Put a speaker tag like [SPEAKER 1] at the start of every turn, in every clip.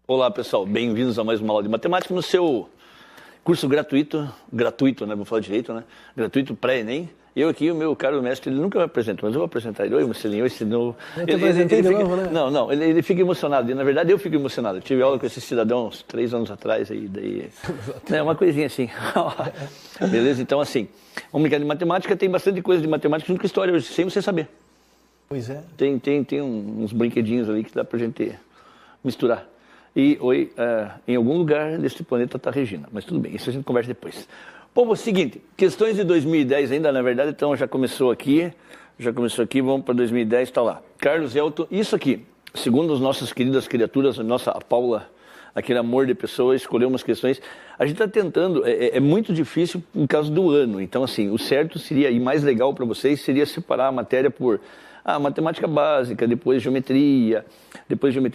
[SPEAKER 1] Olá, pessoal. Bem-vindos a mais uma aula de matemática no seu curso gratuito, né? Vou falar direito, né? Gratuito pré-ENEM. Eu aqui, o meu caro mestre, ele nunca me apresenta, mas eu vou apresentar ele. Oi, Marcelinho, oi, Sidão.
[SPEAKER 2] Eu te apresentei de novo, né?
[SPEAKER 1] Não, ele fica emocionado. E, na verdade, eu fico emocionado. Eu tive aula com esse cidadão uns 3 anos atrás, aí, daí... É uma coisinha assim. Beleza? Então, assim, vamos brincar de matemática. Tem bastante coisa de matemática junto com história hoje, sem você saber.
[SPEAKER 2] Pois é.
[SPEAKER 1] Tem uns brinquedinhos ali que dá pra gente misturar. E, em algum lugar deste planeta está a Regina, mas tudo bem, isso a gente conversa depois. Bom, é o seguinte, questões de 2010 ainda, na verdade, então já começou aqui, vamos para 2010, está lá. Carlos Elton, isso aqui, segundo as nossas queridas criaturas, a Paula, aquele amor de pessoa, escolheu umas questões. A gente está tentando, é muito difícil por causa do ano, então assim, o certo seria, e mais legal para vocês, seria separar a matéria por... matemática básica, depois geometria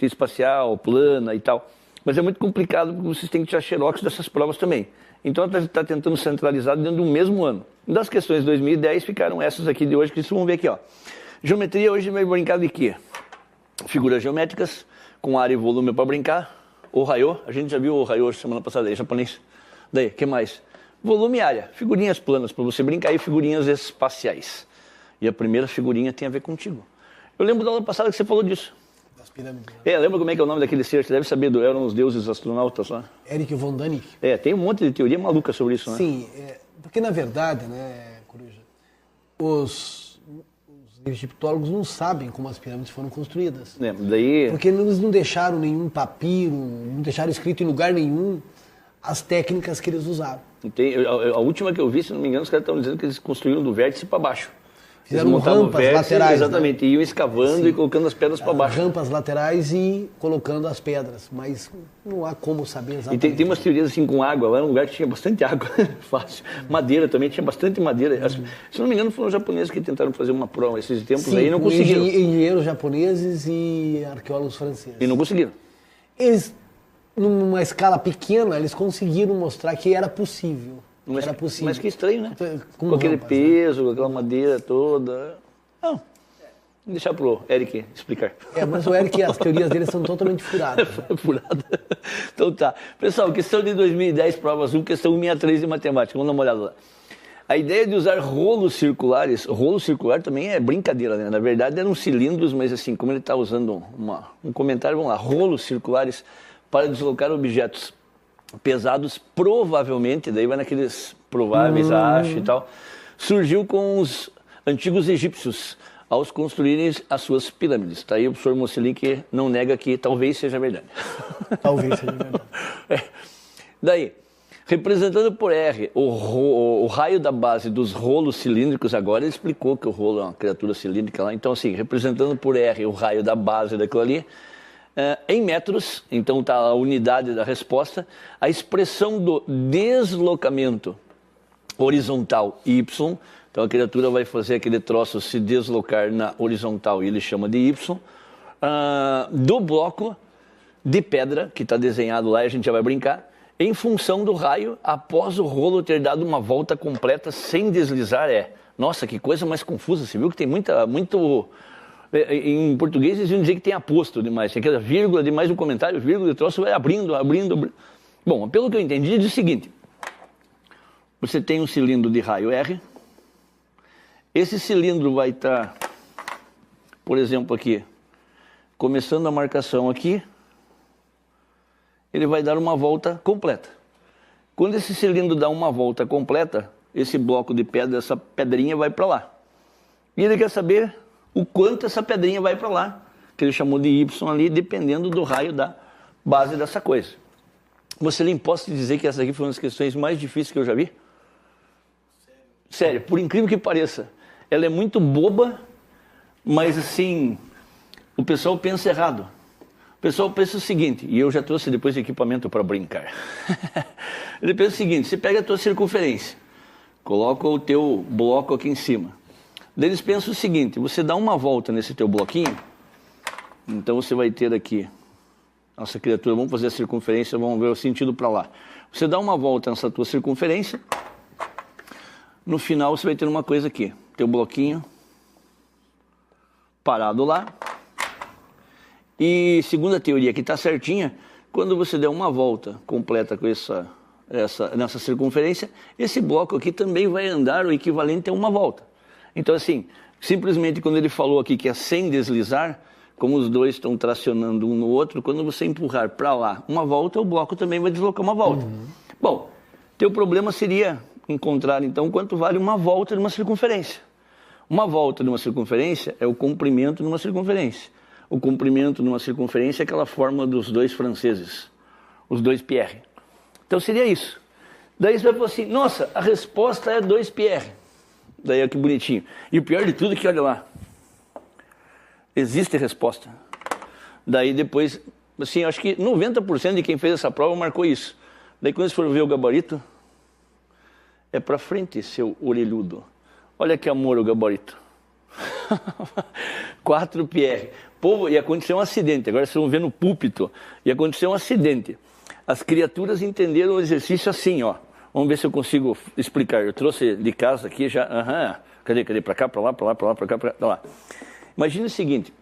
[SPEAKER 1] espacial, plana e tal. Mas é muito complicado porque vocês têm que tirar xerox dessas provas também. Então, está tentando centralizar dentro do mesmo ano. Das questões de 2010 ficaram essas aqui de hoje, que vocês vão ver aqui, ó. Geometria hoje vai brincar de quê? Figuras geométricas, com área e volume para brincar. O Raiô, a gente já viu o Raiô semana passada, é japonês. Daí, o que mais? Volume e área, figurinhas planas para você brincar e figurinhas espaciais. E a primeira figurinha tem a ver contigo. Eu lembro da aula passada que você falou disso.
[SPEAKER 2] Das pirâmides.
[SPEAKER 1] Lembra como é que é o nome daquele ser? Você deve saber, eram os deuses astronautas lá.
[SPEAKER 2] Eric von Däniken.
[SPEAKER 1] Tem um monte de teoria maluca sobre isso, né?
[SPEAKER 2] Sim, porque na verdade, né, Coruja, os egiptólogos não sabem como as pirâmides foram construídas. Porque eles não deixaram nenhum papiro, não deixaram escrito em lugar nenhum as técnicas que eles usaram.
[SPEAKER 1] A última que eu vi, se não me engano, os caras estão dizendo que eles construíram do vértice para baixo.
[SPEAKER 2] Fizeram rampas laterais.
[SPEAKER 1] Exatamente,
[SPEAKER 2] né?
[SPEAKER 1] Iam escavando e colocando as pedras para baixo.
[SPEAKER 2] Rampas laterais e colocando as pedras, mas não há como saber exatamente.
[SPEAKER 1] E tem umas teorias assim com água, lá era um lugar que tinha bastante água, fácil. Madeira também, tinha bastante madeira. Se não me engano, foram os japoneses que tentaram fazer uma prova esses tempos aí e não conseguiram.
[SPEAKER 2] Engenheiros japoneses e arqueólogos franceses.
[SPEAKER 1] E não conseguiram.
[SPEAKER 2] Eles, numa escala pequena, eles conseguiram mostrar que era possível. Era possível.
[SPEAKER 1] Mas que estranho, né?
[SPEAKER 2] Com
[SPEAKER 1] aquele
[SPEAKER 2] rampas,
[SPEAKER 1] peso,
[SPEAKER 2] né?
[SPEAKER 1] com aquela madeira toda. Não. Vou deixar pro Eric explicar.
[SPEAKER 2] Mas o Eric, as teorias dele são totalmente furadas. Né?
[SPEAKER 1] Furada. Então tá. Pessoal, questão de 2010, provas 1, questão 163 de matemática. Vamos dar uma olhada lá. A ideia de usar rolos circulares, rolo circular também é brincadeira, né? Na verdade eram cilindros, mas assim, como ele está usando um comentário, vamos lá, rolos circulares para deslocar objetos pesados, provavelmente, daí vai naqueles prováveis, acho e tal, surgiu com os antigos egípcios ao construírem as suas pirâmides. Está aí o professor Mocelin que não nega que talvez seja verdade.
[SPEAKER 2] Talvez seja verdade.
[SPEAKER 1] Daí, representando por R o raio da base dos rolos cilíndricos, agora ele explicou que o rolo é uma criatura cilíndrica lá, então assim, representando por R o raio da base daquilo ali, em metros, então está a unidade da resposta, a expressão do deslocamento horizontal y, então a criatura vai fazer aquele troço se deslocar na horizontal e ele chama de y, do bloco de pedra que está desenhado lá e a gente já vai brincar, em função do raio após o rolo ter dado uma volta completa sem deslizar. Nossa, que coisa mais confusa, você viu que tem muito... Em português eles iam dizer que tem aposto demais, tem aquela vírgula demais no comentário, vírgula e troço vai abrindo. Bom, pelo que eu entendi, diz o seguinte: você tem um cilindro de raio R, esse cilindro vai estar, por exemplo, aqui, começando a marcação aqui, ele vai dar uma volta completa. Quando esse cilindro dá uma volta completa, esse bloco de pedra, essa pedrinha vai para lá. E ele quer saber o quanto essa pedrinha vai para lá, que ele chamou de Y ali, dependendo do raio da base dessa coisa. Mocelin, posso te dizer que essa aqui foi uma das questões mais difíceis que eu já vi? Sério, por incrível que pareça. Ela é muito boba, mas assim, o pessoal pensa errado. O pessoal pensa o seguinte, e eu já trouxe depois equipamento para brincar. Ele pensa o seguinte: você pega a tua circunferência, coloca o teu bloco aqui em cima. Daí eles pensam o seguinte: você dá uma volta nesse teu bloquinho, então você vai ter aqui, nossa criatura, vamos fazer a circunferência, vamos ver o sentido para lá. Você dá uma volta nessa tua circunferência, no final você vai ter uma coisa aqui, teu bloquinho parado lá, e segundo a teoria que está certinha, quando você der uma volta completa com nessa circunferência, esse bloco aqui também vai andar o equivalente a uma volta. Então, assim, simplesmente quando ele falou aqui que é sem deslizar, como os dois estão tracionando um no outro, quando você empurrar para lá uma volta, o bloco também vai deslocar uma volta. Bom, teu problema seria encontrar, então, quanto vale uma volta de uma circunferência. Uma volta de uma circunferência é o comprimento de uma circunferência. O comprimento de uma circunferência é aquela fórmula dos dois franceses, os 2πr. Então seria isso. Daí você vai falar assim, nossa, a resposta é 2πr. Daí é que bonitinho. E o pior de tudo é que, olha lá, existe resposta. Daí depois, assim, acho que 90% de quem fez essa prova marcou isso. Daí quando você for ver o gabarito, é para frente, seu orelhudo. Olha que amor o gabarito. 4πr. Povo, ia acontecer um acidente. Agora vocês vão ver no púlpito. Ia acontecer um acidente. As criaturas entenderam o exercício assim, ó. Vamos ver se eu consigo explicar. Eu trouxe de casa aqui já. Cadê? Para cá, para lá, para lá, para lá, para cá, para lá. Imagina o seguinte.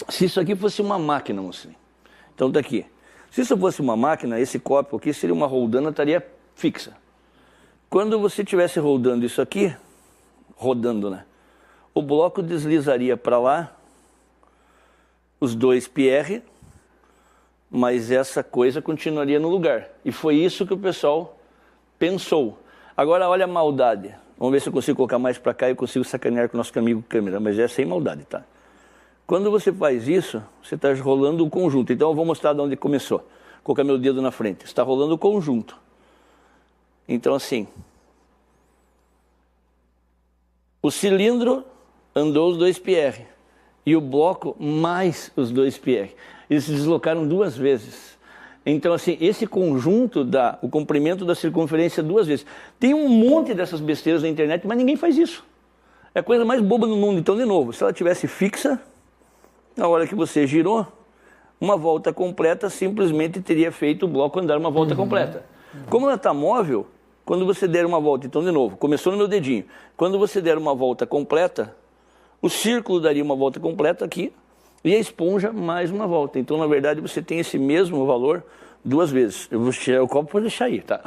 [SPEAKER 1] Se isso aqui fosse uma máquina, mocinho. Então tá aqui. Se isso fosse uma máquina, esse copo aqui seria uma roldana, estaria fixa. Quando você estivesse rodando isso aqui, rodando, né? O bloco deslizaria para lá, os 2πr, mas essa coisa continuaria no lugar. E foi isso que o pessoal pensou. Agora olha a maldade. Vamos ver se eu consigo colocar mais para cá e eu consigo sacanear com o nosso amigo câmera, mas é sem maldade, tá? Quando você faz isso, você está rolando o conjunto. Então eu vou mostrar de onde começou. Vou colocar meu dedo na frente. Você está rolando o conjunto. Então assim, o cilindro andou os 2πr e o bloco mais os 2πr. Eles se deslocaram duas vezes. Então, assim, esse conjunto dá o comprimento da circunferência duas vezes. Tem um monte dessas besteiras na internet, mas ninguém faz isso. É a coisa mais boba do mundo. Então, de novo, se ela tivesse fixa, na hora que você girou, uma volta completa simplesmente teria feito o bloco andar uma volta completa. Como ela está móvel, quando você der uma volta, então, de novo, começou no meu dedinho. Quando você der uma volta completa, o círculo daria uma volta completa aqui, e a esponja mais uma volta. Então, na verdade, você tem esse mesmo valor duas vezes. Eu vou tirar o copo para deixar aí, tá?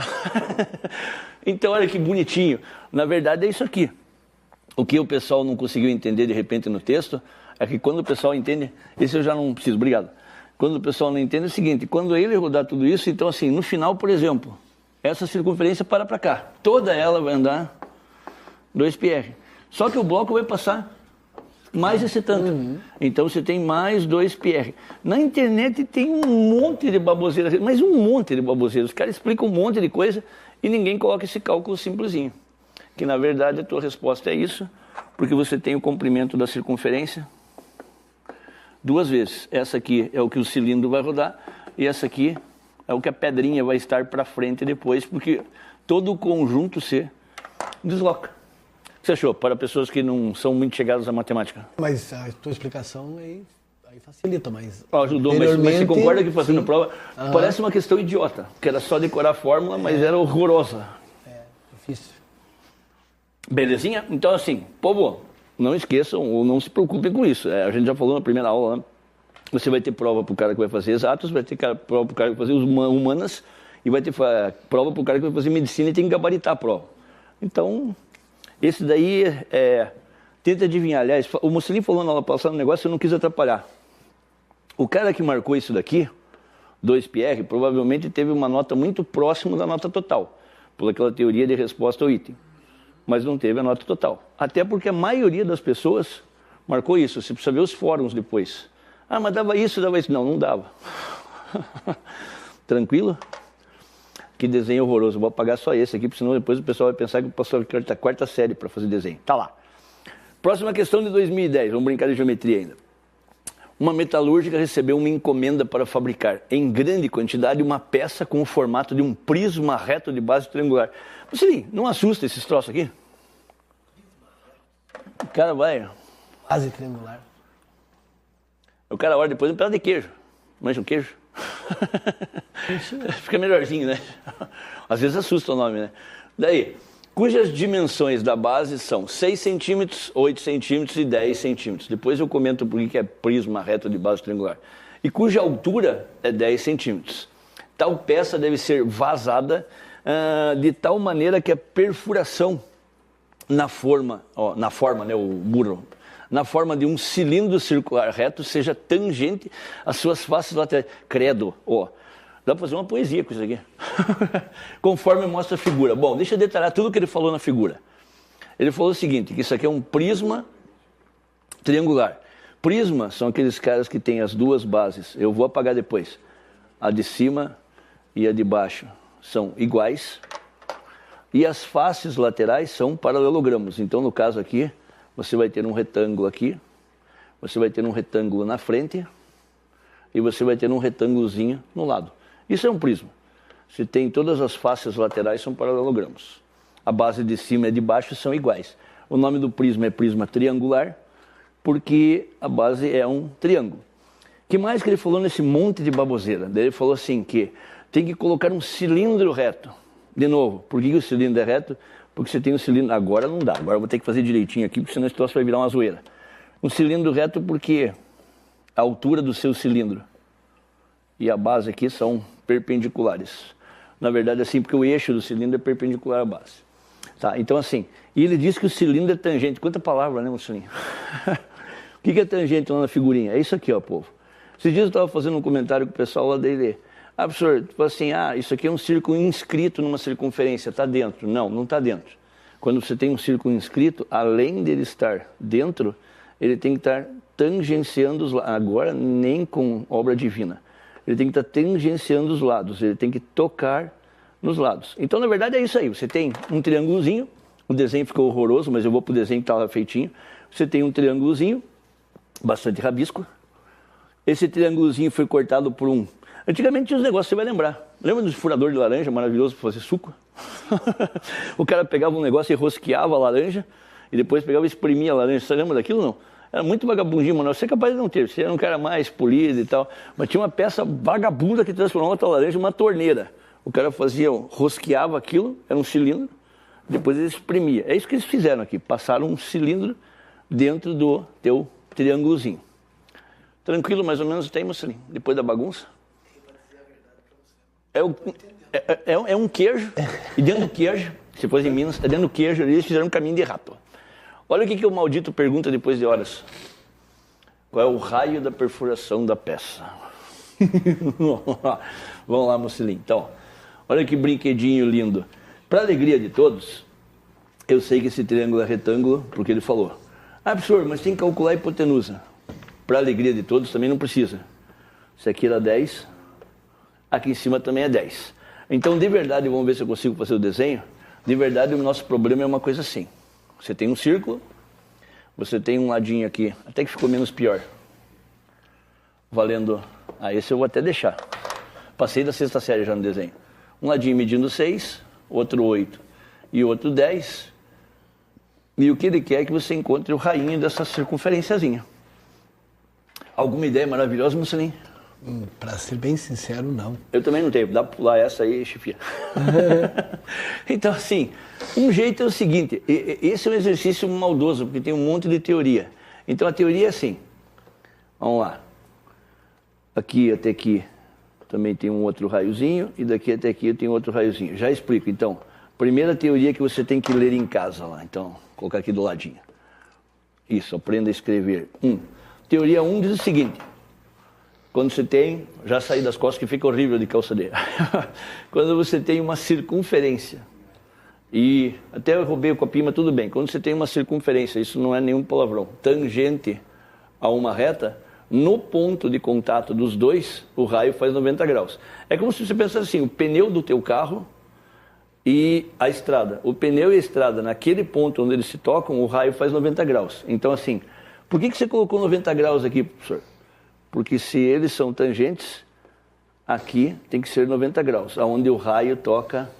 [SPEAKER 1] Então, olha que bonitinho. Na verdade, é isso aqui. O que o pessoal não conseguiu entender, de repente, no texto, é que quando o pessoal entende... Esse eu já não preciso, obrigado. Quando o pessoal não entende, é o seguinte. Quando ele rodar tudo isso, então, assim, no final, por exemplo, essa circunferência para cá. Toda ela vai andar 2πr. Só que o bloco vai passar mais esse tanto. Então você tem mais 2πr. Na internet tem um monte de baboseira, mas um monte de baboseira. Os caras explicam um monte de coisa e ninguém coloca esse cálculo simplesinho. Que na verdade a tua resposta é isso, porque você tem o comprimento da circunferência duas vezes. Essa aqui é o que o cilindro vai rodar e essa aqui é o que a pedrinha vai estar para frente depois, porque todo o conjunto se desloca. O que você achou? Para pessoas que não são muito chegadas à matemática.
[SPEAKER 2] Mas a tua explicação aí facilita, mas...
[SPEAKER 1] Ajudou, mas você concorda que fazendo prova parece uma questão idiota, que era só decorar a fórmula, mas era horrorosa.
[SPEAKER 2] É, difícil.
[SPEAKER 1] Belezinha? Então assim, povo, não esqueçam ou não se preocupem com isso. A gente já falou na primeira aula, né? Você vai ter prova para o cara que vai fazer exatos, vai ter prova para o cara que vai fazer humanas e vai ter prova para o cara que vai fazer medicina e tem que gabaritar a prova. Então... Esse daí tenta adivinhar. Aliás, o Mussolini falou na aula passada um negócio, eu não quis atrapalhar. O cara que marcou isso daqui, 2πr, provavelmente teve uma nota muito próxima da nota total, por aquela teoria de resposta ao item. Mas não teve a nota total. Até porque a maioria das pessoas marcou isso. Você precisa ver os fóruns depois. Ah, mas dava isso, dava isso. Não, não dava. Tranquilo? Que desenho horroroso, vou apagar só esse aqui, porque senão depois o pessoal vai pensar que eu passou a quarta série para fazer desenho. Tá lá. Próxima questão de 2010, vamos brincar de geometria ainda. Uma metalúrgica recebeu uma encomenda para fabricar em grande quantidade uma peça com o formato de um prisma reto de base triangular. Você não assusta esses troços aqui? O cara vai...
[SPEAKER 2] Base triangular.
[SPEAKER 1] O cara olha depois um pedaço de queijo. Manja um queijo? Fica melhorzinho, né? Às vezes assusta o nome, né? Daí, cujas dimensões da base são 6 centímetros, 8 centímetros e 10 centímetros. Depois eu comento por que é prisma reto de base triangular. E cuja altura é 10 centímetros. Tal peça deve ser vazada de tal maneira que a perfuração na forma, né, o burro, na forma de um cilindro circular reto seja tangente às suas faces laterais. Credo, dá para fazer uma poesia com isso aqui. Conforme mostra a figura. Bom, deixa eu detalhar tudo o que ele falou na figura. Ele falou o seguinte, que isso aqui é um prisma triangular. Prisma são aqueles caras que têm as duas bases. Eu vou apagar depois. A de cima e a de baixo são iguais. E as faces laterais são paralelogramos. Então, no caso aqui, você vai ter um retângulo aqui. Você vai ter um retângulo na frente. E você vai ter um retângulozinho no lado. Isso é um prisma. Se tem todas as faces laterais são paralelogramos. A base de cima e de baixo são iguais. O nome do prisma é prisma triangular, porque a base é um triângulo. O que mais que ele falou nesse monte de baboseira? Daí ele falou assim que tem que colocar um cilindro reto. De novo, por que o cilindro é reto? Porque você tem um cilindro... Agora não dá, agora eu vou ter que fazer direitinho aqui, porque senão esse troço vai virar uma zoeira. Um cilindro reto porque a altura do seu cilindro e a base aqui são perpendiculares. Na verdade, assim, porque o eixo do cilindro é perpendicular à base. Tá, então assim, e ele diz que o cilindro é tangente. Quanta palavra, né, Mussolinho? O que é tangente lá na figurinha? É isso aqui, ó, povo. Esses dias eu estava fazendo um comentário com o pessoal lá dele. Professor, tipo assim, isso aqui é um círculo inscrito numa circunferência, está dentro. Não, não está dentro. Quando você tem um círculo inscrito, além dele estar dentro, ele tem que estar tangenciando os lados. Agora, nem com obra divina. Ele tem que estar tangenciando os lados, ele tem que tocar nos lados. Então, na verdade, é isso aí. Você tem um triângulozinho, o desenho ficou horroroso, mas eu vou para o desenho que estava feitinho. Você tem um triângulozinho, bastante rabisco. Esse triângulozinho foi cortado por um... Antigamente tinha uns negócios, você vai lembrar. Lembra dos furador de laranja maravilhoso para fazer suco? O cara pegava um negócio e rosqueava a laranja, e depois pegava e exprimia a laranja. Você lembra daquilo, não? Era muito vagabundinho, mano. Você é capaz de não ter. Você era um cara mais polido e tal. Mas tinha uma peça vagabunda que transformava a laranja em uma torneira. O cara fazia, rosqueava aquilo, era um cilindro, depois ele exprimia. É isso que eles fizeram aqui. Passaram um cilindro dentro do teu triângulozinho. Tranquilo, mais ou menos, tem, Mussolinho? Depois da bagunça? É um queijo. E dentro do queijo, se fosse em Minas, dentro do queijo, eles fizeram um caminho de rato. Olha o que o maldito pergunta depois de horas. Qual é o raio da perfuração da peça? Vamos lá, Mussolinho. Então, olha que brinquedinho lindo. Para alegria de todos, eu sei que esse triângulo é retângulo, porque ele falou. Professor, mas tem que calcular a hipotenusa. Para alegria de todos, também não precisa. Isso aqui era 10, aqui em cima também é 10. Então, de verdade, vamos ver se eu consigo fazer o desenho. De verdade, o nosso problema é uma coisa assim. Você tem um círculo, você tem um ladinho aqui, até que ficou menos pior. Valendo, esse eu vou até deixar. Passei da 6ª série já no desenho. Um ladinho medindo 6, outro 8 e outro 10. E o que ele quer é que você encontre o rainho dessa circunferenciazinha. Alguma ideia maravilhosa, Mussolinho?
[SPEAKER 2] Para ser bem sincero, não.
[SPEAKER 1] Eu também não tenho. Dá para pular essa aí, chefia. Então, assim, um jeito é o seguinte. Esse é um exercício maldoso, porque tem um monte de teoria. Então, a teoria é assim. Vamos lá. Aqui até aqui também tem um outro raiozinho. E daqui até aqui tem outro raiozinho. Já explico. Então, primeira teoria que você tem que ler em casa lá. Então, vou colocar aqui do ladinho. Isso, aprenda a escrever. Teoria 1 diz o seguinte. Quando você tem, já saí das costas que fica horrível de calçadeira. Quando você tem uma circunferência, e até eu roubei o copinho, mas tudo bem. Quando você tem uma circunferência, isso não é nenhum palavrão, tangente a uma reta, no ponto de contato dos dois, o raio faz 90 graus. É como se você pensasse assim, o pneu do teu carro e a estrada. O pneu e a estrada, naquele ponto onde eles se tocam, o raio faz 90 graus. Então assim, por que você colocou 90 graus aqui, professor? Porque se eles são tangentes, aqui tem que ser 90 graus, aonde o raio toca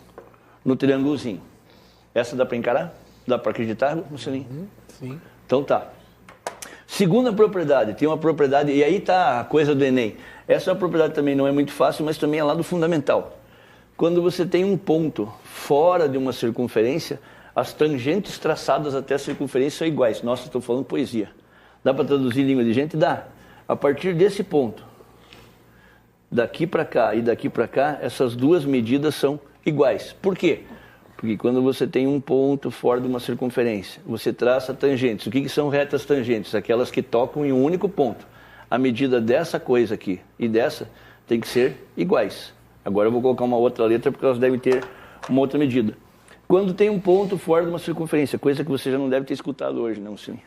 [SPEAKER 1] no triângulozinho. Essa dá para encarar? Dá para acreditar, Mussolinho?
[SPEAKER 2] Sim.
[SPEAKER 1] Então tá. Segunda propriedade, tem uma propriedade, e aí tá a coisa do Enem. Essa propriedade também não é muito fácil, mas também é lá do fundamental. Quando você tem um ponto fora de uma circunferência, as tangentes traçadas até a circunferência são iguais. Nossa, estou falando poesia. Dá para traduzir em língua de gente? Dá. A partir desse ponto, daqui para cá e daqui para cá, essas duas medidas são iguais. Por quê? Porque quando você tem um ponto fora de uma circunferência, você traça tangentes. O que são retas tangentes? Aquelas que tocam em um único ponto. A medida dessa coisa aqui e dessa tem que ser iguais. Agora eu vou colocar uma outra letra porque elas devem ter uma outra medida. Quando tem um ponto fora de uma circunferência, coisa que você já não deve ter escutado hoje, não, sim.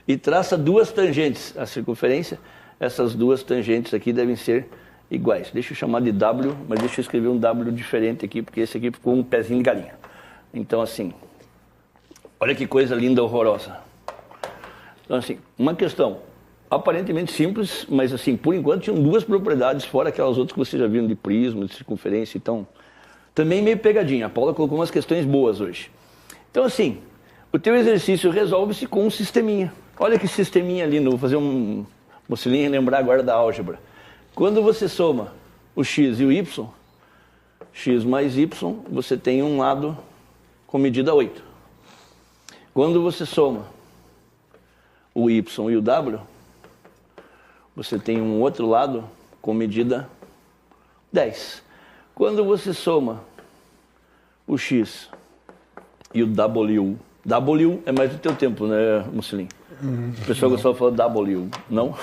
[SPEAKER 1] E traça duas tangentes à circunferência, essas duas tangentes aqui devem ser iguais. Deixa eu chamar de W, mas deixa eu escrever um W diferente aqui, porque esse aqui ficou um pezinho de galinha. Então, assim, olha que coisa linda, horrorosa. Então, assim, uma questão aparentemente simples, mas, assim, por enquanto tinham duas propriedades, fora aquelas outras que vocês já viram de prisma, de circunferência, então, também meio pegadinha. A Paula colocou umas questões boas hoje. Então, assim, o teu exercício resolve-se com um sisteminha. Olha que sisteminha lindo, vou fazer um mochilinho lembrar agora da álgebra. Quando você soma o x e o y, x mais y, você tem um lado com medida 8. Quando você soma o y e o w, você tem um outro lado com medida 10. Quando você soma o x e o w é mais do teu tempo, né, Mussolini? O pessoal gostava de falar W, não?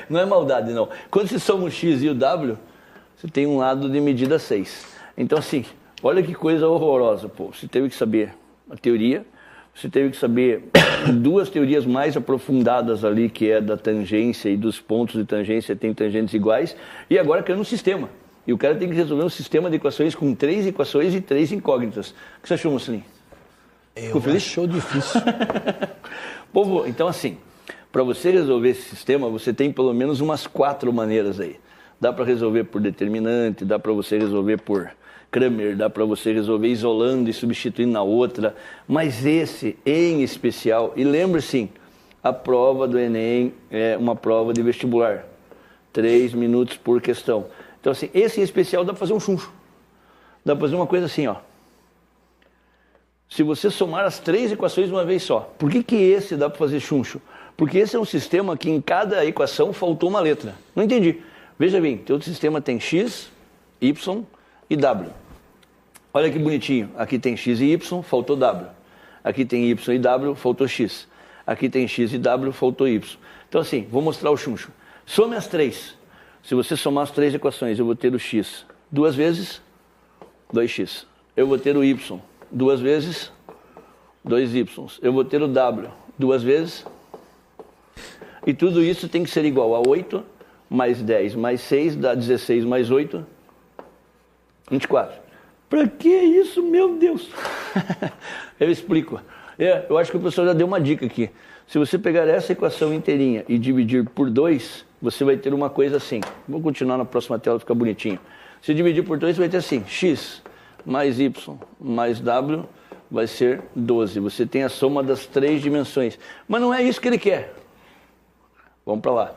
[SPEAKER 1] Não é maldade, não. Quando você soma o X e o W, você tem um lado de medida 6. Então, assim, olha que coisa horrorosa, pô. Você teve que saber a teoria, você teve que saber duas teorias mais aprofundadas ali, que é da tangência e dos pontos de tangência, tem tangentes iguais, e agora criando um sistema. E o cara tem que resolver um sistema de equações com 3 equações e 3 incógnitas. O que você achou, Mussolini?
[SPEAKER 2] Eu achou difícil.
[SPEAKER 1] Povo, então assim, para você resolver esse sistema, você tem pelo menos umas 4 maneiras aí. Dá para resolver por determinante, dá para você resolver por Kramer, dá para você resolver isolando e substituindo na outra, mas esse em especial, e lembre-se, a prova do Enem é uma prova de vestibular, 3 minutos por questão. Então assim, esse em especial dá para fazer um chuncho, dá para fazer uma coisa assim, ó. Se você somar as 3 equações de uma vez só. Por que esse dá para fazer chuncho? Porque esse é um sistema que em cada equação faltou uma letra. Não entendi. Veja bem, teu sistema tem x, y e w. Olha que bonitinho. Aqui tem x e y, faltou w. Aqui tem y e w, faltou x. Aqui tem x e w, faltou y. Então assim, vou mostrar o chuncho. Some as 3. Se você somar as 3 equações, eu vou ter o x 2 vezes 2x. Eu vou ter o y 2 vezes 2y. Eu vou ter o w 2 vezes. E tudo isso tem que ser igual a 8 mais 10 mais 6 dá 16 mais 8, 24. Para que isso, meu Deus? Eu explico. Eu acho que o professor já deu uma dica aqui. Se você pegar essa equação inteirinha e dividir por 2, você vai ter uma coisa assim. Vou continuar na próxima tela, fica bonitinho. Se dividir por 2, você vai ter assim, x mais y mais w vai ser 12. Você tem a soma das 3 dimensões. Mas não é isso que ele quer. Vamos para lá.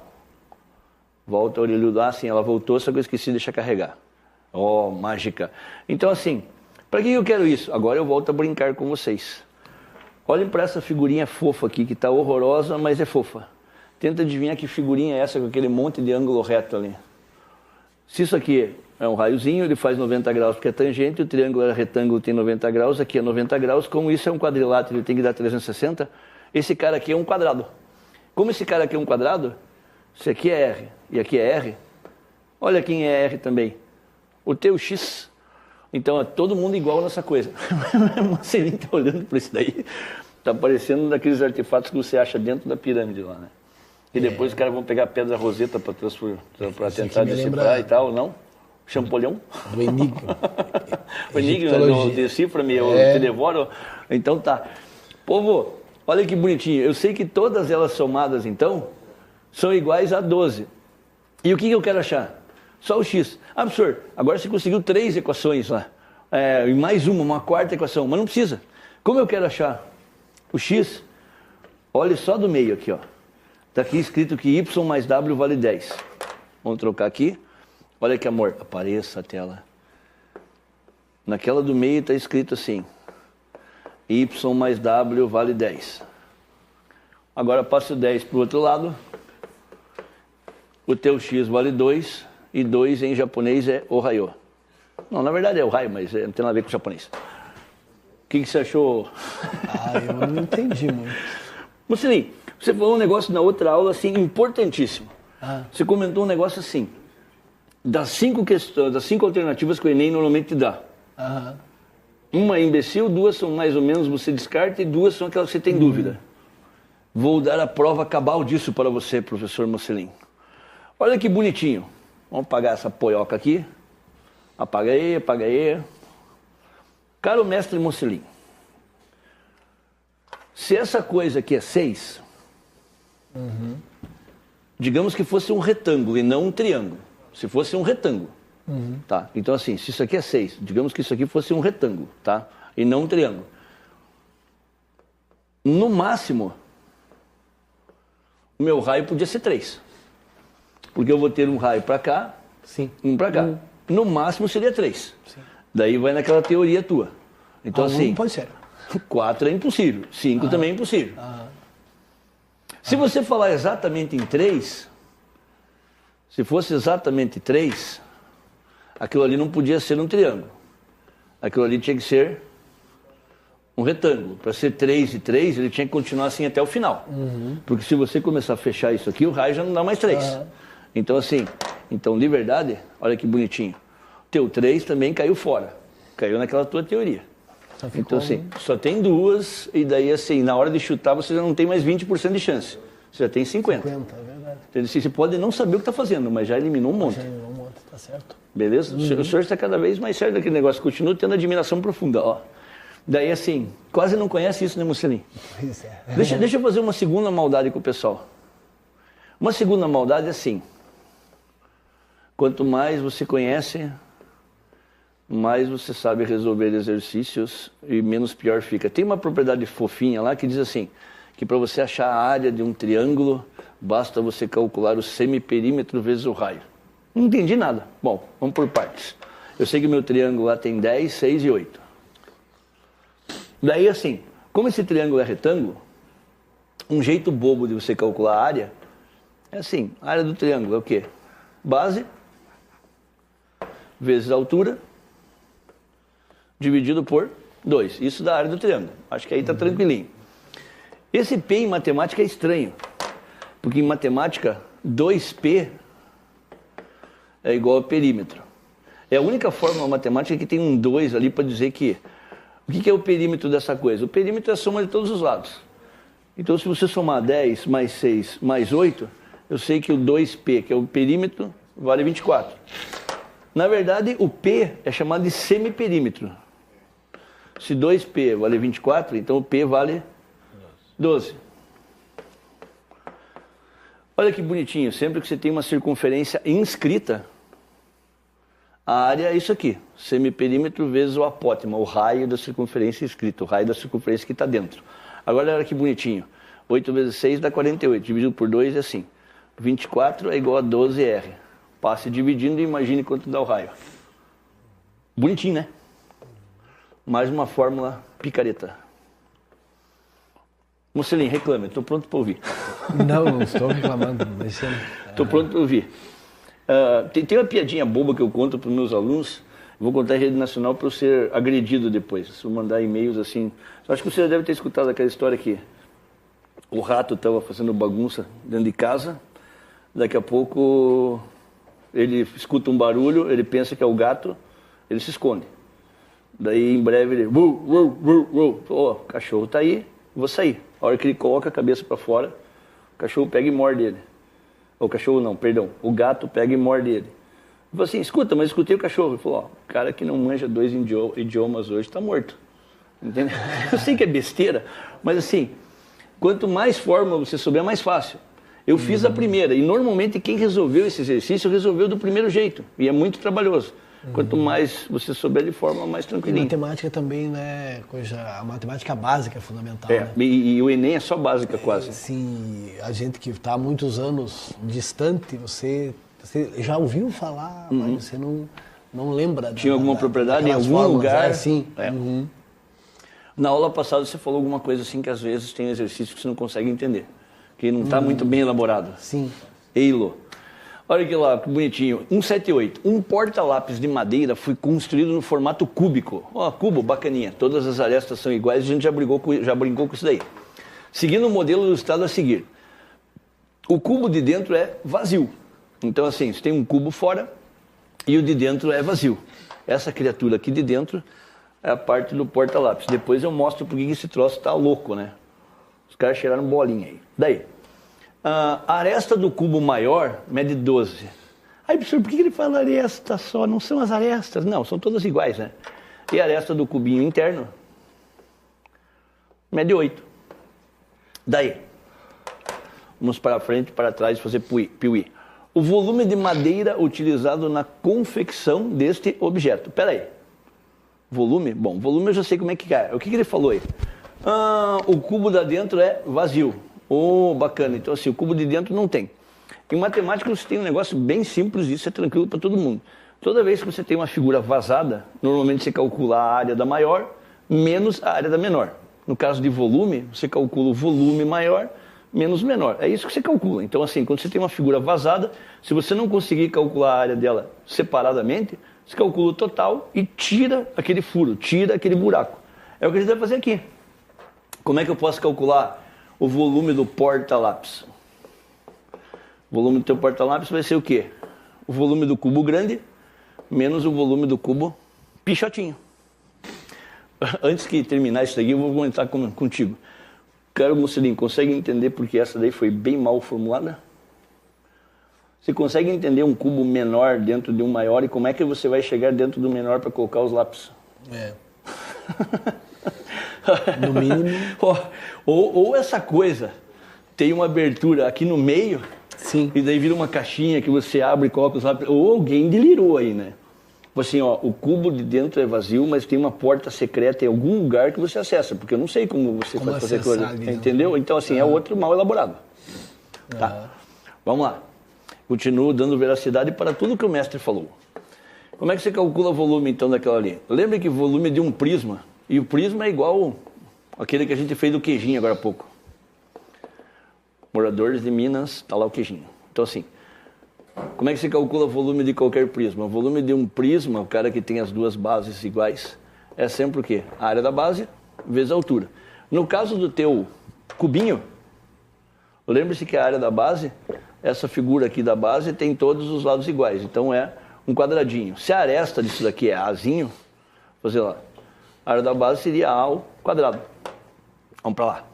[SPEAKER 1] Volta a orelhudo. Ah, sim, ela voltou, só que eu esqueci de deixar carregar. Oh, mágica. Então, assim, para que eu quero isso? Agora eu volto a brincar com vocês. Olhem para essa figurinha fofa aqui, que está horrorosa, mas é fofa. Tenta adivinhar que figurinha é essa com aquele monte de ângulo reto ali. Se isso aqui é um raiozinho, ele faz 90 graus porque é tangente, o triângulo é retângulo, tem 90 graus, aqui é 90 graus, como isso é um quadrilátero, ele tem que dar 360, esse cara aqui é um quadrado. Como esse cara aqui é um quadrado, esse aqui é R e aqui é R, olha quem é R também, o teu X. Então é todo mundo igual nessa coisa. Você nem está olhando para isso daí, está parecendo daqueles artefatos que você acha dentro da pirâmide lá, né? E depois os caras vão pegar a pedra roseta para tentar decifrar e tal, não? Champollion?
[SPEAKER 2] Do Enigma.
[SPEAKER 1] O Enigma, decifra-me, eu te devoro. Então tá. Povo, olha que bonitinho. Eu sei que todas elas somadas, então, são iguais a 12. E o que eu quero achar? Só o x. Ah, professor, agora você conseguiu 3 equações lá. E mais uma 4ª equação. Mas não precisa. Como eu quero achar o x? Olha só do meio aqui, ó. Está aqui escrito que y mais w vale 10. Vamos trocar aqui. Olha que amor, apareça a tela. Naquela do meio está escrito assim, y mais w vale 10. Agora passo 10 para o outro lado. o teu X vale 2, e 2 em japonês é Ohayou. Não, na verdade é Ohayou, mas não tem nada a ver com o japonês. O que você achou?
[SPEAKER 2] Eu não entendi muito.
[SPEAKER 1] Mussolini, você falou um negócio na outra aula, assim, importantíssimo. Você comentou um negócio assim, das 5 questões, das 5 alternativas que o Enem normalmente dá. Uma é imbecil, 2 são mais ou menos você descarta e 2 são aquelas que você tem dúvida. Vou dar a prova cabal disso para você, professor Mussolini. Olha que bonitinho. Vamos apagar essa poioca aqui. Apaga aí, apaga aí. Caro mestre Mussolini, se essa coisa aqui é 6, digamos que fosse um retângulo e não um triângulo. Se fosse um retângulo, tá? Então assim, se isso aqui é 6, digamos que isso aqui fosse um retângulo, tá? E não um triângulo. No máximo, o meu raio podia ser 3. Porque eu vou ter um raio para cá, um para cá. No máximo seria 3. Sim. Daí vai naquela teoria tua. Então assim,
[SPEAKER 2] não pode ser.
[SPEAKER 1] 4 é impossível, 5 também é impossível. Se você falar exatamente em 3, se fosse exatamente 3, aquilo ali não podia ser um triângulo. Aquilo ali tinha que ser um retângulo. Para ser 3 e 3, ele tinha que continuar assim até o final. Porque se você começar a fechar isso aqui, o raio já não dá mais 3. Então assim, de verdade, olha que bonitinho. Teu 3 também caiu fora. Caiu naquela tua teoria. Então assim, só tem 2 e daí assim, na hora de chutar você já não tem mais 20% de chance. Você já tem 50.
[SPEAKER 2] 50, é verdade.
[SPEAKER 1] Então, assim, você pode não saber o que está fazendo, mas já eliminou um monte.
[SPEAKER 2] Já eliminou um monte, tá certo.
[SPEAKER 1] Beleza? O senhor está cada vez mais sério daquele negócio. Continua tendo admiração profunda, ó. Daí assim, quase não conhece isso, né, Mussolini?
[SPEAKER 2] Pois é.
[SPEAKER 1] Deixa eu fazer uma segunda maldade com o pessoal. Uma segunda maldade é assim. Quanto mais você conhece, mais você sabe resolver exercícios e menos pior fica. Tem uma propriedade fofinha lá que diz assim, que para você achar a área de um triângulo, basta você calcular o semiperímetro vezes o raio. Não entendi nada. Bom, vamos por partes. Eu sei que o meu triângulo lá tem 10, 6 e 8. Daí assim, como esse triângulo é retângulo, um jeito bobo de você calcular a área é assim, a área do triângulo é o quê? Base vezes a altura dividido por 2. Isso dá a área do triângulo. Acho que aí está tranquilinho. Esse P em matemática é estranho, porque em matemática 2P é igual a perímetro. É a única fórmula matemática que tem um 2 ali para dizer que... O que é o perímetro dessa coisa? O perímetro é a soma de todos os lados. Então se você somar 10 mais 6 mais 8, eu sei que o 2P, que é o perímetro, vale 24. Na verdade, o P é chamado de semiperímetro. Se 2P vale 24, então o P vale 12. Olha que bonitinho, sempre que você tem uma circunferência inscrita, a área é isso aqui, semiperímetro vezes o apótema, o raio da circunferência inscrita, o raio da circunferência que está dentro. Agora olha que bonitinho, 8 vezes 6 dá 48, dividido por 2 é assim, 24 é igual a 12R. Passe dividindo e imagine quanto dá o raio. Bonitinho, né? Mais uma fórmula picareta. Mussolini, reclame, estou pronto para ouvir.
[SPEAKER 2] Não estou reclamando.
[SPEAKER 1] Estou pronto para ouvir. Tem uma piadinha boba que eu conto para os meus alunos, vou contar em rede nacional para eu ser agredido depois. Se eu mandar e-mails assim... Eu acho que você já deve ter escutado aquela história que o rato estava fazendo bagunça dentro de casa, daqui a pouco ele escuta um barulho, ele pensa que é o gato, ele se esconde. Daí em breve ele... o cachorro está aí, vou sair. A hora que ele coloca a cabeça para fora, o cachorro pega e morde ele. O cachorro não, perdão. O gato pega e morde ele. Eu falei assim, escuta, mas escutei o cachorro. Ele falou, ó, o cara que não manja 2 idiomas hoje está morto. Entendeu? Eu sei que é besteira, mas assim, quanto mais fórmula você souber, mais fácil. Eu fiz a primeira, e normalmente quem resolveu esse exercício resolveu do primeiro jeito. E é muito trabalhoso. Quanto mais você souber de fórmula, mais tranquilinho.
[SPEAKER 2] E matemática também, né, a matemática básica é fundamental.
[SPEAKER 1] É,
[SPEAKER 2] né?
[SPEAKER 1] e o Enem é só básica quase.
[SPEAKER 2] Sim, a gente que está há muitos anos distante, você já ouviu falar, mas você não lembra.
[SPEAKER 1] Tinha alguma propriedade em algum lugar?
[SPEAKER 2] Sim.
[SPEAKER 1] É. Na aula passada você falou alguma coisa assim que às vezes tem exercício que você não consegue entender, que não está muito bem elaborado.
[SPEAKER 2] Sim.
[SPEAKER 1] Eilo. Olha que lá, que bonitinho. 178. Um porta-lápis de madeira foi construído no formato cúbico. Ó, cubo, bacaninha. Todas as arestas são iguais, a gente já brincou com isso daí. Seguindo o modelo ilustrado a seguir. O cubo de dentro é vazio. Então, assim, você tem um cubo fora e o de dentro é vazio. Essa criatura aqui de dentro é a parte do porta-lápis. Depois eu mostro porque esse troço tá louco, né? Os caras cheiraram bolinha aí. Daí, a aresta do cubo maior mede 12. Aí, professor, por que ele fala aresta só? Não são as arestas? Não, são todas iguais, né? E a aresta do cubinho interno mede 8. Daí, vamos para frente, para trás, fazer piuí. O volume de madeira utilizado na confecção deste objeto. Espera aí. Volume? Bom, volume eu já sei como é que é. O que ele falou aí? O cubo da dentro é vazio. Oh, bacana. Então, assim, o cubo de dentro não tem. Em matemática, você tem um negócio bem simples, isso é tranquilo para todo mundo. Toda vez que você tem uma figura vazada, normalmente você calcula a área da maior menos a área da menor. No caso de volume, você calcula o volume maior menos menor. É isso que você calcula. Então, assim, quando você tem uma figura vazada, se você não conseguir calcular a área dela separadamente, você calcula o total e tira aquele furo, tira aquele buraco. É o que a gente vai fazer aqui. Como é que eu posso calcular o volume do porta-lápis? O volume do teu porta-lápis vai ser o quê? O volume do cubo grande menos o volume do cubo pichotinho. Antes que terminar isso daqui, eu vou comentar contigo. Caro Mussolini, consegue entender porque essa daí foi bem mal formulada? Você consegue entender um cubo menor dentro de um maior e como é que você vai chegar dentro do menor para colocar os lápis?
[SPEAKER 2] É. No mínimo.
[SPEAKER 1] Ou essa coisa tem uma abertura aqui no meio.
[SPEAKER 2] Sim.
[SPEAKER 1] E daí vira uma caixinha que você abre e coloca os lápis. Ou alguém delirou aí, né? Assim, ó, o cubo de dentro é vazio, mas tem uma porta secreta em algum lugar que você acessa, porque eu não sei como você vai fazer aquilo ali, entendeu? Então, assim, é outro mal elaborado. Tá. Vamos lá. Continuo dando veracidade para tudo que o mestre falou. Como é que você calcula o volume, então, daquela ali? Lembre que o volume de um prisma, e o prisma é igual aquele que a gente fez do queijinho agora há pouco. Moradores de Minas, tá lá o queijinho. Então, assim, como é que você calcula o volume de qualquer prisma? O volume de um prisma, o cara que tem as duas bases iguais, é sempre o quê? A área da base vezes a altura. No caso do teu cubinho, lembre-se que a área da base, essa figura aqui da base, tem todos os lados iguais. Então é um quadradinho. Se a aresta disso daqui é Azinho, vou fazer lá. A área da base seria A ao quadrado. Vamos para lá.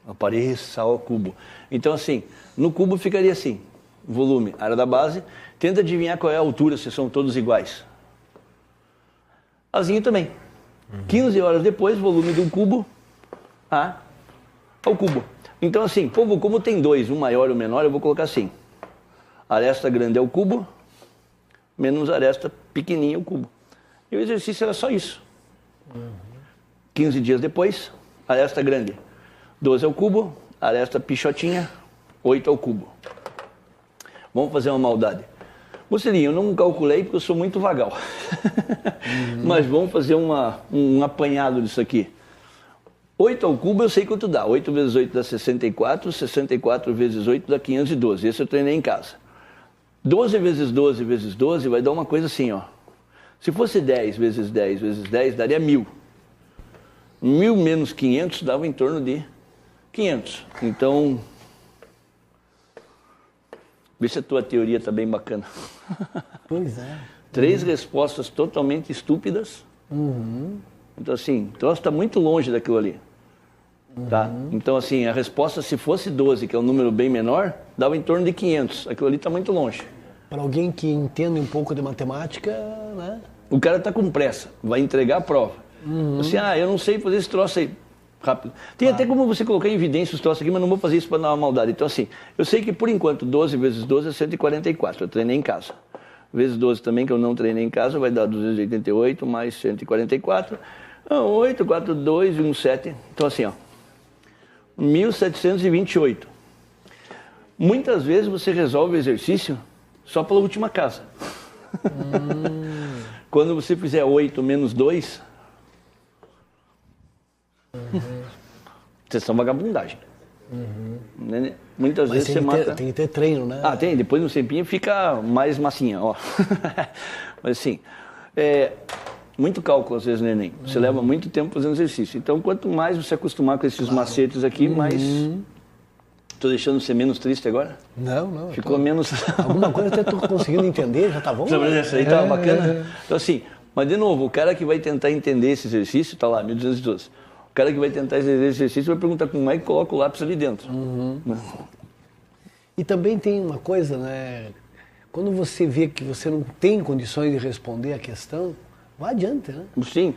[SPEAKER 1] Apareça ao cubo. Então, assim, no cubo ficaria assim. Volume, área da base. Tenta adivinhar qual é a altura, se são todos iguais. Azinho também. 15 horas depois, volume de um cubo A ao cubo. Então, assim, povo, como tem dois, um maior e um menor, eu vou colocar assim. Aresta grande é o cubo, menos aresta pequenininha é o cubo. E o exercício era só isso. 15 dias depois, aresta grande, 12 ao cubo, aresta pichotinha, 8 ao cubo. Vamos fazer uma maldade. Mocelinho, eu não calculei porque eu sou muito vagal. Mas vamos fazer um apanhado disso aqui. 8 ao cubo eu sei quanto dá. 8 vezes 8 dá 64, 64 vezes 8 dá 512. Esse eu treinei em casa. 12 vezes 12 vezes 12 vai dar uma coisa assim, ó. Se fosse 10 vezes 10 vezes 10, daria 1000. 1000 menos 500 dava em torno de 500. Então, vê se a tua teoria está bem bacana.
[SPEAKER 2] Pois é.
[SPEAKER 1] 3 respostas totalmente estúpidas. Então, assim, o troço está muito longe daquilo ali. Tá? Então, assim, a resposta, se fosse 12, que é um número bem menor, dava em torno de 500. Aquilo ali está muito longe.
[SPEAKER 2] Para alguém que entende um pouco de matemática, né?
[SPEAKER 1] O cara está com pressa, vai entregar a prova. Assim, eu não sei fazer esse troço aí. Rápido. Tem até como você colocar em evidência os troços aqui, mas não vou fazer isso para dar uma maldade. Então, assim, eu sei que, por enquanto, 12 vezes 12 é 144. Eu treinei em casa. Vezes 12 também, que eu não treinei em casa, vai dar 288 mais 144. 8, 4, 2 e 1, 7. Então, assim, ó. 1728. Muitas vezes você resolve o exercício só pela última casa. Quando você fizer 8 menos 2, vocês são vagabundagem. Né? Muitas vezes você mata...
[SPEAKER 2] Tem que ter treino, né?
[SPEAKER 1] Tem. Depois no tempinho fica mais massinha, ó. Mas assim, muito cálculo às vezes no Enem. Você leva muito tempo fazendo exercício. Então, quanto mais você acostumar com esses macetes aqui, mais... Tô deixando você menos triste agora?
[SPEAKER 2] Não.
[SPEAKER 1] Ficou menos...
[SPEAKER 2] Alguma coisa eu até tô conseguindo entender, já tá bom?
[SPEAKER 1] Essa aí tá bacana. Então assim, mas de novo, o cara que vai tentar entender esse exercício, tá lá, 1212. O cara que vai tentar esse exercício vai perguntar como é que coloca o lápis ali dentro.
[SPEAKER 2] E também tem uma coisa, né? Quando você vê que você não tem condições de responder a questão, vai adiante, né?
[SPEAKER 1] Sim.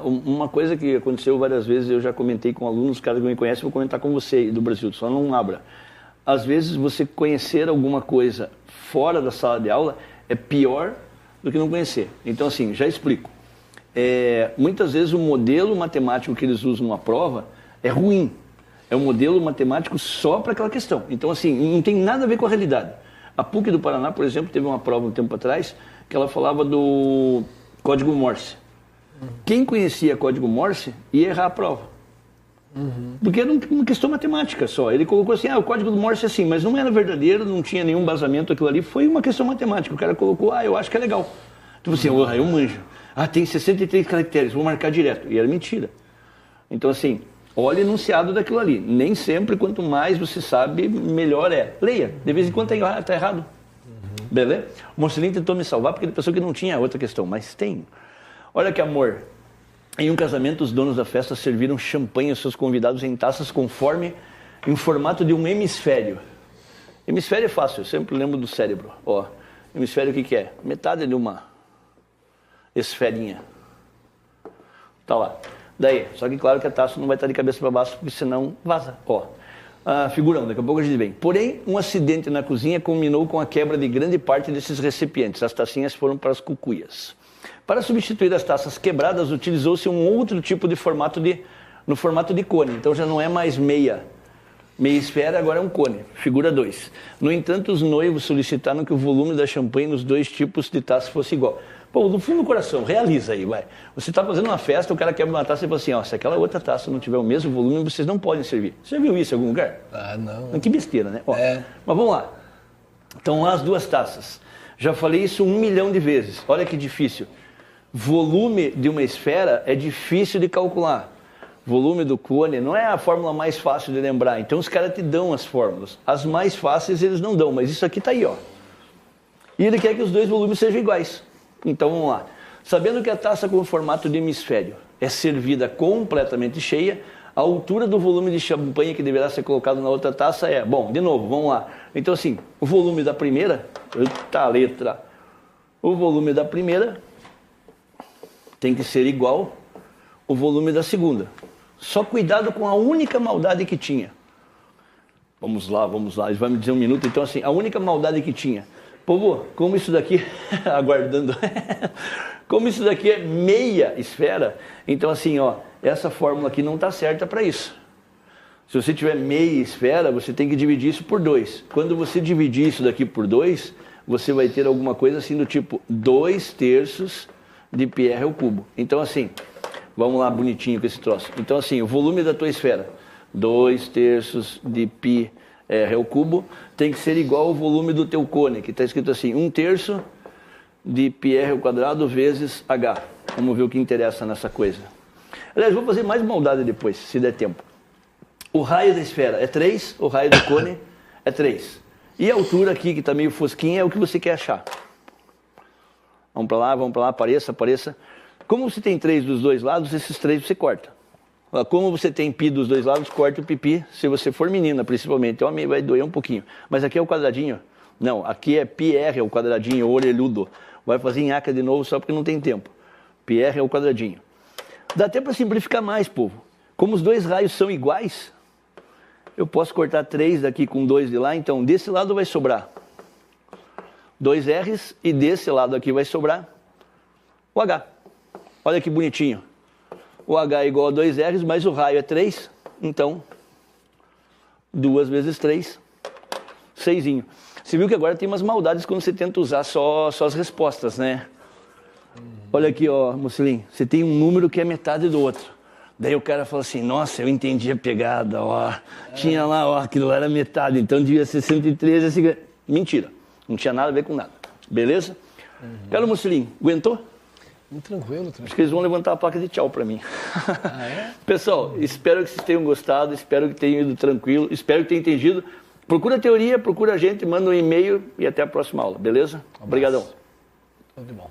[SPEAKER 1] Uma coisa que aconteceu várias vezes, eu já comentei com alunos, os caras que me conhecem, vou comentar com você aí do Brasil, só não abra. Às vezes você conhecer alguma coisa fora da sala de aula é pior do que não conhecer. Então assim, já explico. Muitas vezes o modelo matemático que eles usam numa prova é ruim. É um modelo matemático só para aquela questão. Então assim, não tem nada a ver com a realidade. A PUC do Paraná, por exemplo, teve uma prova um tempo atrás que ela falava do código Morse. Quem conhecia código Morse ia errar a prova. Porque era uma questão matemática só. Ele colocou assim, o código do Morse é assim, mas não era verdadeiro, não tinha nenhum embasamento aquilo ali, foi uma questão matemática. O cara colocou, eu acho que é legal. Tipo assim, eu manjo. Tem 63 caracteres, vou marcar direto. E era mentira. Então assim, olha o enunciado daquilo ali. Nem sempre, quanto mais você sabe, melhor é. Leia, de vez em quando tá errado. Beleza? O Marcelinho tentou me salvar porque ele pensou que não tinha outra questão, mas tem. Olha que amor, em um casamento os donos da festa serviram champanhe aos seus convidados em taças em formato de um hemisfério. Hemisfério é fácil, eu sempre lembro do cérebro. Hemisfério o que é? Metade de uma esferinha. Tá lá. Daí, só que claro que a taça não vai estar de cabeça para baixo, porque senão vaza. Figurão, daqui a pouco a gente vem. Porém, um acidente na cozinha culminou com a quebra de grande parte desses recipientes. As tacinhas foram para as cucuias. Para substituir as taças quebradas, utilizou-se um outro tipo de no formato de cone. Então já não é mais meia esfera, agora é um cone, figura 2. No entanto, os noivos solicitaram que o volume da champanhe nos dois tipos de taça fosse igual. Do fundo do coração, realiza aí, vai. Você está fazendo uma festa, o cara quebra uma taça e fala assim, se aquela outra taça não tiver o mesmo volume, vocês não podem servir. Você já viu isso em algum lugar?
[SPEAKER 2] Não.
[SPEAKER 1] Que besteira, né? Mas vamos lá. Então lá as duas taças. Já falei isso 1 milhão de vezes. Olha que difícil. Volume de uma esfera é difícil de calcular. Volume do cone não é a fórmula mais fácil de lembrar. Então os caras te dão as fórmulas. As mais fáceis eles não dão, mas isso aqui está aí, E ele quer que os dois volumes sejam iguais. Então vamos lá. Sabendo que a taça com formato de hemisfério é servida completamente cheia, a altura do volume de champanhe que deverá ser colocado na outra taça é... de novo, vamos lá. Então assim, o volume da primeira... O volume da primeira... tem que ser igual ao volume da segunda. Só cuidado com a única maldade que tinha. Vamos lá. Ele vai me dizer 1 minuto. Então, assim, a única maldade que tinha. Povo, como isso daqui... aguardando. Como isso daqui é meia esfera, então, assim, essa fórmula aqui não está certa para isso. Se você tiver meia esfera, você tem que dividir isso por 2. Quando você dividir isso daqui por 2, você vai ter alguma coisa assim do tipo 2/3 de πr ao cubo. Então assim, vamos lá bonitinho com esse troço. Então assim, o volume da tua esfera, 2/3 de πr ao cubo, tem que ser igual ao volume do teu cone, que está escrito assim, 1/3 de πr ao quadrado vezes h. Vamos ver o que interessa nessa coisa. Aliás, vou fazer mais maldade depois, se der tempo. O raio da esfera é 3, o raio do cone é 3. E a altura aqui, que está meio fosquinha, é o que você quer achar. Vamos para lá, apareça. Como você tem 3 dos dois lados, esses 3 você corta. Como você tem pi dos dois lados, corta o pipi, se você for menina, principalmente. Homem vai doer um pouquinho. Mas aqui é o quadradinho. Não, aqui é πr, é o quadradinho, o orelhudo. Vai fazer em aca de novo só porque não tem tempo. πr é o quadradinho. Dá até para simplificar mais, povo. Como os dois raios são iguais, eu posso cortar 3 daqui com 2 de lá. Então, desse lado vai sobrar 2 R's e desse lado aqui vai sobrar o H. Olha que bonitinho. O H é igual a 2 R's, mas o raio é 3. Então, 2 vezes 3, 6. Você viu que agora tem umas maldades quando você tenta usar só as respostas, né? Olha aqui, Mussolini. Você tem um número que é metade do outro. Daí o cara falou assim, nossa, eu entendi a pegada, ó. Tinha lá, ó, aquilo lá era metade, então devia ser 113. Assim... Mentira, não tinha nada a ver com nada. Beleza? Carlos Mussolini, aguentou?
[SPEAKER 2] Muito tranquilo.
[SPEAKER 1] Acho que eles vão levantar a placa de tchau pra mim. Pessoal, espero que vocês tenham gostado, espero que tenham ido tranquilo, espero que tenham entendido. Procura a teoria, procura a gente, manda um e-mail e até a próxima aula, beleza? Obrigadão.
[SPEAKER 2] Tudo de bom.